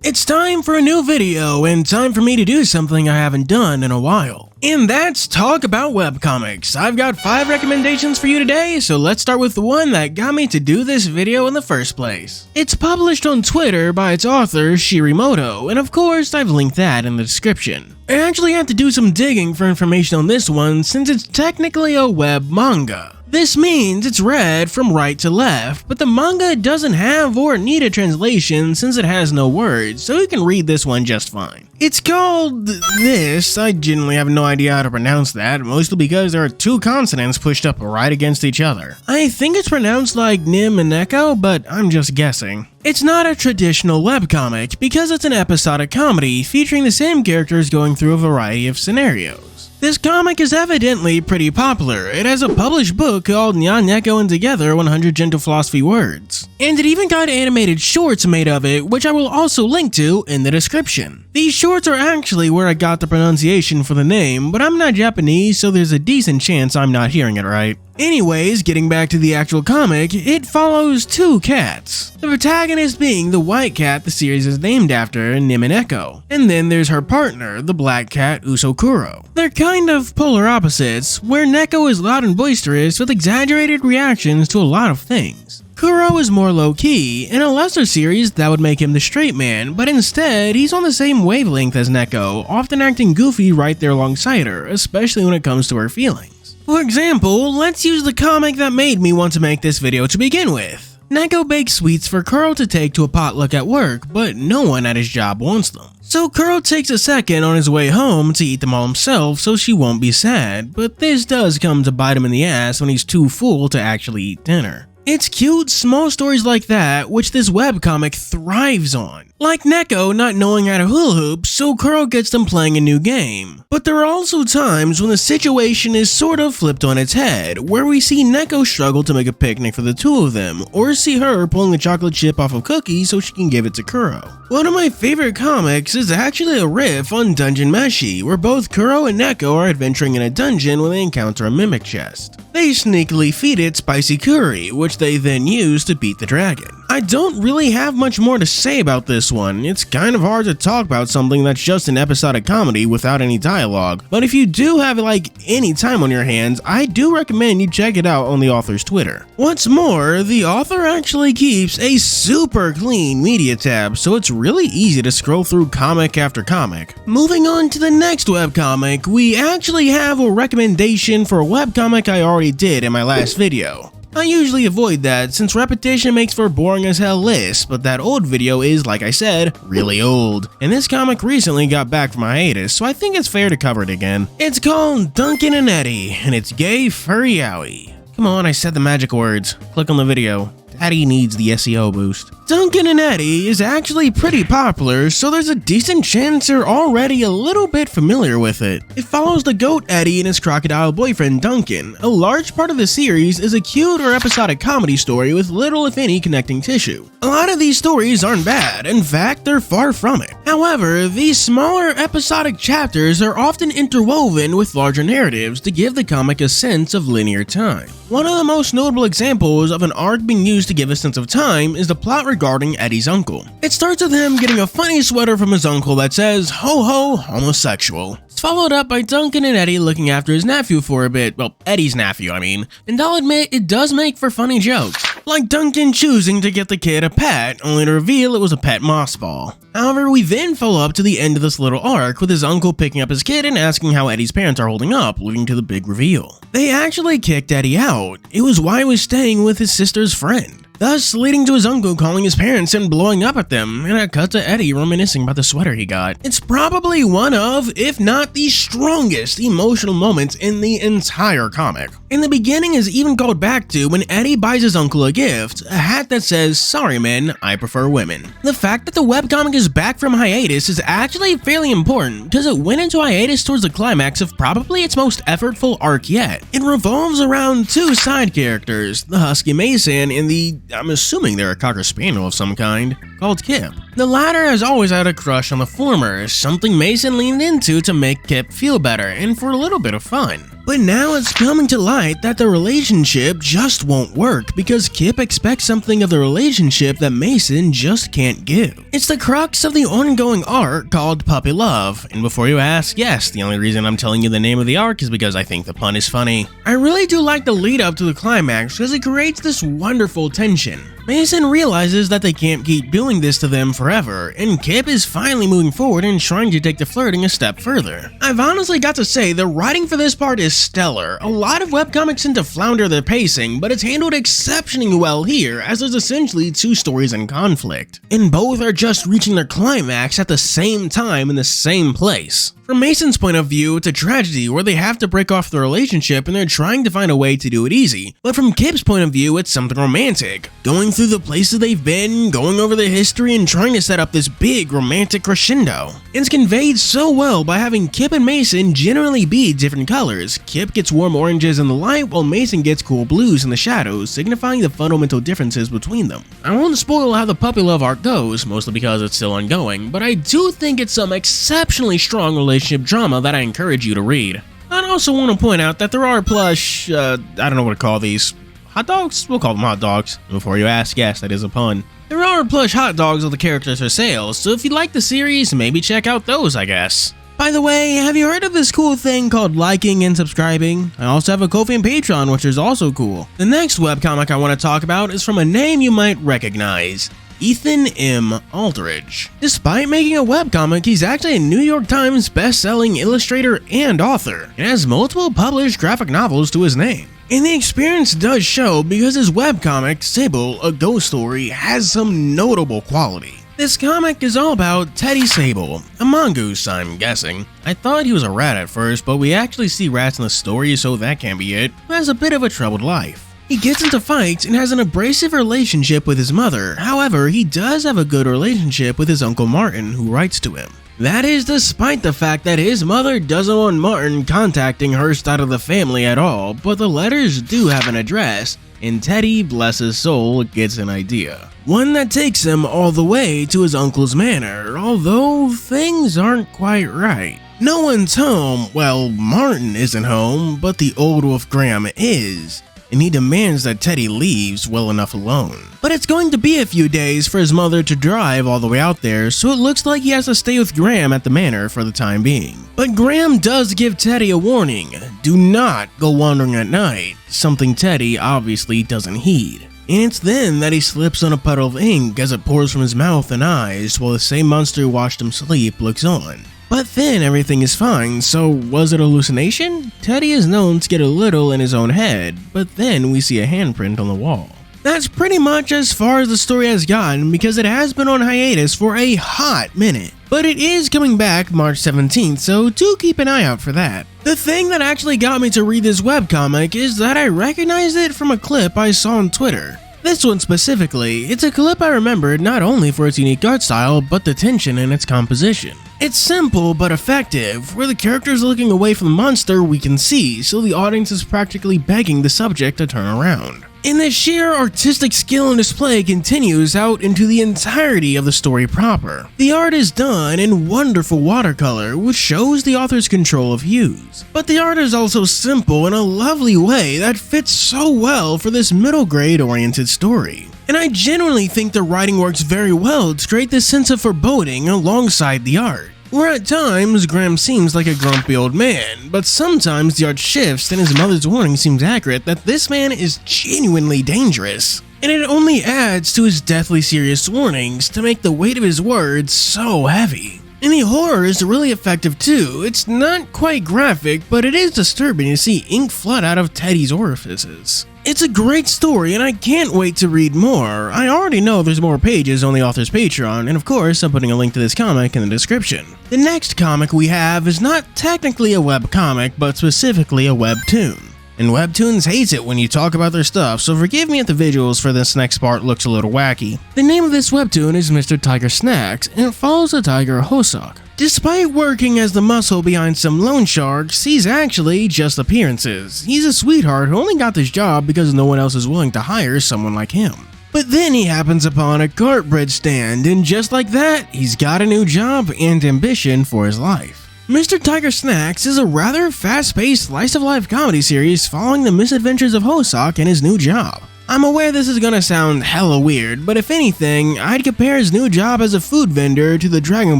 It's time for a new video and time for me to do something I haven't done in a while. And that's talk about webcomics. I've got 5 recommendations for you today, so let's start with the one that got me to do this video in the first place. It's published on Twitter by its author, Shirimoto, and of course I've linked that in the description. I actually had to do some digging for information on this one since it's technically a web manga. This means it's read from right to left, but the manga doesn't have or need a translation since it has no words, so you can read this one just fine. It's called this. I genuinely have no idea how to pronounce that, mostly because there are 2 consonants pushed up right against each other. I think it's pronounced like Nmeneko, but I'm just guessing. It's not a traditional webcomic because it's an episodic comedy featuring the same characters going through a variety of scenarios. This comic is evidently pretty popular. It has a published book called Nmeneko and Together 100 Gentle Philosophy Words. And it even got animated shorts made of it, which I will also link to in the description. These shorts are actually where I got the pronunciation for the name, but I'm not Japanese, so there's a decent chance I'm not hearing it right. Anyways, getting back to the actual comic, it follows 2 cats. The protagonist being the white cat the series is named after, Nmeneko. And then there's her partner, the black cat Usokuro. They're kind of polar opposites, where Neko is loud and boisterous with exaggerated reactions to a lot of things. Kuro is more low-key. In a lesser series, that would make him the straight man, but instead, he's on the same wavelength as Neko, often acting goofy right there alongside her, especially when it comes to her feelings. For example, let's use the comic that made me want to make this video to begin with. Neko bakes sweets for Kuro to take to a potluck at work, but no one at his job wants them. So Kuro takes a second on his way home to eat them all himself so she won't be sad, but this does come to bite him in the ass when he's too full to actually eat dinner. It's cute, small stories like that which this webcomic thrives on. Like Neko not knowing how to hula hoop, so Kuro gets them playing a new game. But there are also times when the situation is sort of flipped on its head, where we see Neko struggle to make a picnic for the 2 of them, or see her pulling the chocolate chip off of Cookie so she can give it to Kuro. One of my favorite comics is actually a riff on Dungeon Meshi, where both Kuro and Neko are adventuring in a dungeon when they encounter a mimic chest. They sneakily feed it spicy curry, which they then use to beat the dragon. I don't really have much more to say about this one. It's kind of hard to talk about something that's just an episodic comedy without any dialogue, but if you do have any time on your hands, I do recommend you check it out on the author's Twitter. What's more, the author actually keeps a super clean media tab, so it's really easy to scroll through comic after comic. Moving on to the next webcomic, we actually have a recommendation for a webcomic I already did in my last video. I usually avoid that since repetition makes for a boring as hell list, but that old video is, like I said, really old. And this comic recently got back from hiatus, so I think it's fair to cover it again. It's called Duncan Eddie, and it's gay furry yaoi. Come on, I said the magic words. Click on the video. Daddy needs the SEO boost. Duncan Eddie is actually pretty popular, so there's a decent chance you're already a little bit familiar with it. It follows the goat Eddie and his crocodile boyfriend Duncan. A large part of the series is a cute or episodic comedy story with little if any connecting tissue. A lot of these stories aren't bad, in fact they're far from it. However, these smaller episodic chapters are often interwoven with larger narratives to give the comic a sense of linear time. One of the most notable examples of an arc being used to give a sense of time is the plot regarding Eddie's uncle. It starts with him getting a funny sweater from his uncle that says, "Ho ho, homosexual." It's followed up by Duncan and Eddie looking after his nephew for a bit, well, Eddie's nephew, I mean, and I'll admit it does make for funny jokes. Like Duncan choosing to get the kid a pet, only to reveal it was a pet moss ball. However, we then follow up to the end of this little arc with his uncle picking up his kid and asking how Eddie's parents are holding up, leading to the big reveal. They actually kicked Eddie out. It was why he was staying with his sister's friend. Thus leading to his uncle calling his parents and blowing up at them, and a cut to Eddie reminiscing about the sweater he got. It's probably one of, if not the strongest emotional moments in the entire comic. And the beginning is even called back to when Eddie buys his uncle a gift, a hat that says, "Sorry men, I prefer women." The fact that the webcomic is back from hiatus is actually fairly important because it went into hiatus towards the climax of probably its most effortful arc yet. It revolves around 2 side characters, the husky Mason and the, I'm assuming they're a cocker spaniel of some kind, called Kip. The latter has always had a crush on the former, something Mason leaned into to make Kip feel better and for a little bit of fun. But now it's coming to light that the relationship just won't work because Kip expects something of the relationship that Mason just can't give. It's the crux of the ongoing arc called Puppy Love, and before you ask, yes, the only reason I'm telling you the name of the arc is because I think the pun is funny. I really do like the lead up to the climax because it creates this wonderful tension. Mason realizes that they can't keep doing this to them forever, and Kip is finally moving forward and trying to take the flirting a step further. I've honestly got to say, the writing for this part is stellar. A lot of webcomics tend to flounder their pacing, but it's handled exceptionally well here, as there's essentially two stories in conflict, and both are just reaching their climax at the same time in the same place. From Mason's point of view, it's a tragedy where they have to break off the relationship and they're trying to find a way to do it easy. But from Kip's point of view, it's something romantic. Going through the places they've been, going over their history, and trying to set up this big romantic crescendo. It's conveyed so well by having Kip and Mason generally be different colors. Kip gets warm oranges in the light while Mason gets cool blues in the shadows, signifying the fundamental differences between them. I won't spoil how the Puppy Love arc goes, mostly because it's still ongoing, but I do think it's some exceptionally strong relationship drama that I encourage you to read. I'd also want to point out that there are plush, I don't know what to call these, hot dogs? We'll call them hot dogs. Before you ask, yes, that is a pun. There are plush hot dogs of the characters for sale, so if you like the series, maybe check out those, I guess. By the way, have you heard of this cool thing called liking and subscribing? I also have a Ko-fi and Patreon, which is also cool. The next webcomic I want to talk about is from a name you might recognize. Ethan M. Aldridge. Despite making a webcomic, he's actually a New York Times best-selling illustrator and author, and has multiple published graphic novels to his name. And the experience does show because his webcomic, Sable, A Ghost Story, has some notable quality. This comic is all about Teddy Sable, a mongoose, I'm guessing. I thought he was a rat at first, but we actually see rats in the story, so that can't be it, who has a bit of a troubled life. He gets into fights and has an abrasive relationship with his mother. However, he does have a good relationship with his Uncle Martin, who writes to him. That is despite the fact that his mother doesn't want Martin contacting her side of the family at all, but the letters do have an address, and Teddy, bless his soul, gets an idea. One that takes him all the way to his uncle's manor, although things aren't quite right. No one's home, well, Martin isn't home, but the old wolf Graham is, and he demands that Teddy leaves well enough alone. But it's going to be a few days for his mother to drive all the way out there, so it looks like he has to stay with Graham at the manor for the time being. But Graham does give Teddy a warning: do not go wandering at night, something Teddy obviously doesn't heed. And it's then that he slips on a puddle of ink as it pours from his mouth and eyes while the same monster who watched him sleep looks on. But then everything is fine, so was it a hallucination? Teddy is known to get a little in his own head, but then we see a handprint on the wall. That's pretty much as far as the story has gotten because it has been on hiatus for a hot minute. But it is coming back March 17th, so do keep an eye out for that. The thing that actually got me to read this webcomic is that I recognized it from a clip I saw on Twitter. This one specifically, it's a clip I remembered not only for its unique art style, but the tension in its composition. It's simple but effective, where the character is looking away from the monster we can see, so the audience is practically begging the subject to turn around. And the sheer artistic skill and display continues out into the entirety of the story proper. The art is done in wonderful watercolor, which shows the author's control of hues. But the art is also simple in a lovely way that fits so well for this middle grade oriented story. And I genuinely think the writing works very well to create this sense of foreboding alongside the art. Where at times, Graham seems like a grumpy old man, but sometimes the art shifts and his mother's warning seems accurate that this man is genuinely dangerous. And it only adds to his deathly serious warnings to make the weight of his words so heavy. And the horror is really effective too. It's not quite graphic, but it is disturbing to see ink flood out of Teddy's orifices. It's a great story and I can't wait to read more. I already know there's more pages on the author's Patreon, and of course I'm putting a link to this comic in the description. The next comic we have is not technically a webcomic, but specifically a webtoon. And Webtoons hates it when you talk about their stuff, so forgive me if the visuals for this next part looks a little wacky. The name of this webtoon is Mr. Tiger Snacks, and it follows the tiger Hosok. Despite working as the muscle behind some loan sharks, he's actually just appearances. He's a sweetheart who only got this job because no one else is willing to hire someone like him. But then he happens upon a cart bread stand, and just like that, he's got a new job and ambition for his life. Mr. Tiger Snacks is a rather fast-paced slice-of-life comedy series following the misadventures of Hosak and his new job. I'm aware this is gonna sound hella weird, but if anything, I'd compare his new job as a food vendor to the Dragon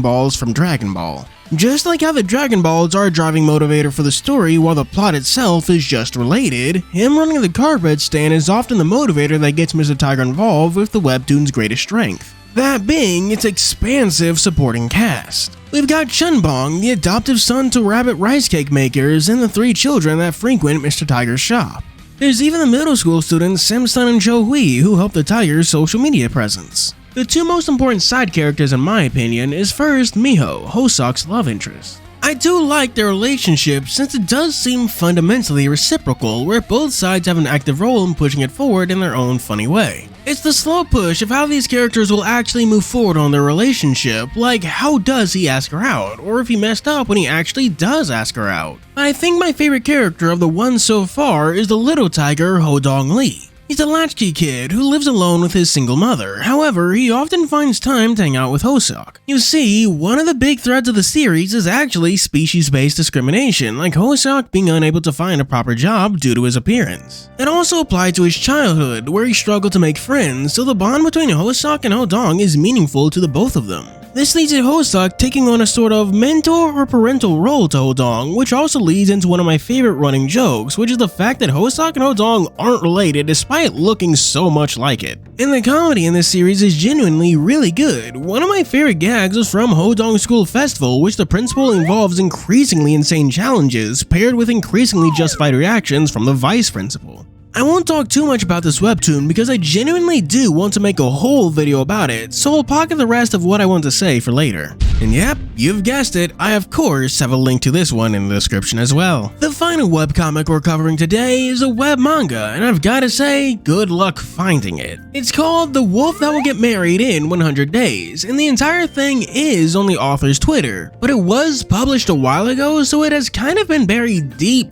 Balls from Dragon Ball. Just like how the Dragon Balls are a driving motivator for the story while the plot itself is just related, him running the carpet stand is often the motivator that gets Mr. Tiger involved with the webtoon's greatest strength. That being its expansive supporting cast. We've got Chunbong, the adoptive son to rabbit rice cake makers, and the 3 children that frequent Mr. Tiger's shop. There's even the middle school students Simsun and Jo Hui who help the Tiger's social media presence. The 2 most important side characters in my opinion is first Miho, Hosak's love interest. I do like their relationship since it does seem fundamentally reciprocal where both sides have an active role in pushing it forward in their own funny way. It's the slow push of how these characters will actually move forward on their relationship, like how does he ask her out, or if he messed up when he actually does ask her out. I think my favorite character of the ones so far is the little tiger Hodong Lee. He's a latchkey kid who lives alone with his single mother, however, he often finds time to hang out with Hosak. You see, one of the big threads of the series is actually species-based discrimination, like Hosak being unable to find a proper job due to his appearance. It also applied to his childhood, where he struggled to make friends, so the bond between Hosak and Hodong is meaningful to the both of them. This leads to Hosak taking on a sort of mentor or parental role to Hodong, which also leads into one of my favorite running jokes, which is the fact that Hosak and Hodong aren't related despite looking so much like it. And the comedy in this series is genuinely really good. One of my favorite gags was from Hodong's school festival, which the principal involves increasingly insane challenges paired with increasingly justified reactions from the vice principal. I won't talk too much about this webtoon because I genuinely do want to make a whole video about it, so I'll pocket the rest of what I want to say for later. And yep, you've guessed it, I of course have a link to this one in the description as well. The final webcomic we're covering today is a web manga, and I've gotta say, good luck finding it. It's called The Wolf That Will Get Married in 100 Days, and the entire thing is on the author's Twitter, but it was published a while ago, so it has kind of been buried deep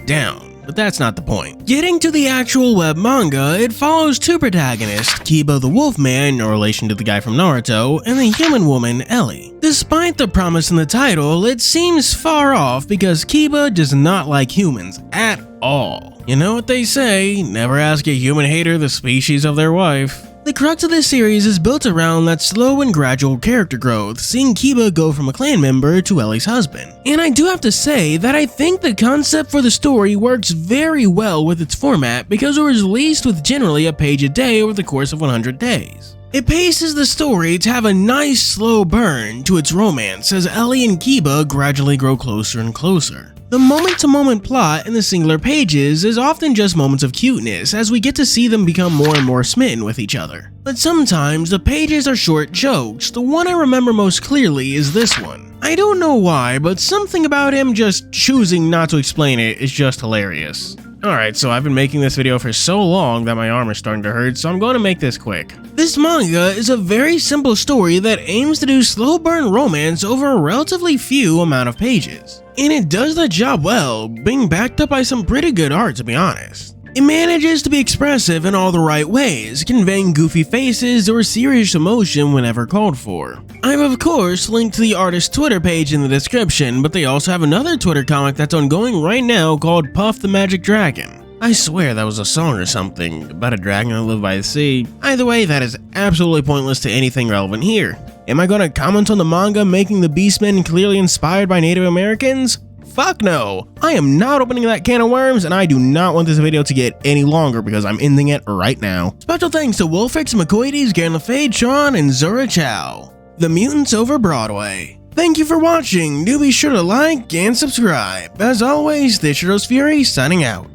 down. But that's not the point. Getting to the actual web manga, it follows 2 protagonists, Kiba the Wolfman, in relation to the guy from Naruto, and the human woman, Ellie. Despite the promise in the title, it seems far off because Kiba does not like humans at all. You know what they say, never ask a human hater the species of their wife. The crux of this series is built around that slow and gradual character growth, seeing Kiba go from a clan member to Ellie's husband. And I do have to say that I think the concept for the story works very well with its format because it was released with generally a page a day over the course of 100 days. It paces the story to have a nice slow burn to its romance as Ellie and Kiba gradually grow closer and closer. The moment-to-moment plot in the singular pages is often just moments of cuteness as we get to see them become more and more smitten with each other. But sometimes the pages are short jokes. The one I remember most clearly is this one. I don't know why, but something about him just choosing not to explain it is just hilarious. Alright, so I've been making this video for so long that my arm is starting to hurt, so I'm going to make this quick. This manga is a very simple story that aims to do slow burn romance over a relatively few amount of pages. And it does that job well, being backed up by some pretty good art to be honest. It manages to be expressive in all the right ways, conveying goofy faces or serious emotion whenever called for. I've of course linked to the artist's Twitter page in the description, but they also have another Twitter comic that's ongoing right now called Puff the Magic Dragon. I swear that was a song or something, about a dragon that lived by the sea. Either way, that is absolutely pointless to anything relevant here. Am I going to comment on the manga making the Beastmen clearly inspired by Native Americans? Fuck no! I am not opening that can of worms, and I do not want this video to get any longer because I'm ending it right now. Special thanks to Wolfix, McCoides, Garen LaFade, Sean, and Zura Chow. The Mutants Over Broadway. Thank you for watching. Do be sure to like and subscribe. As always, this is Furry signing out.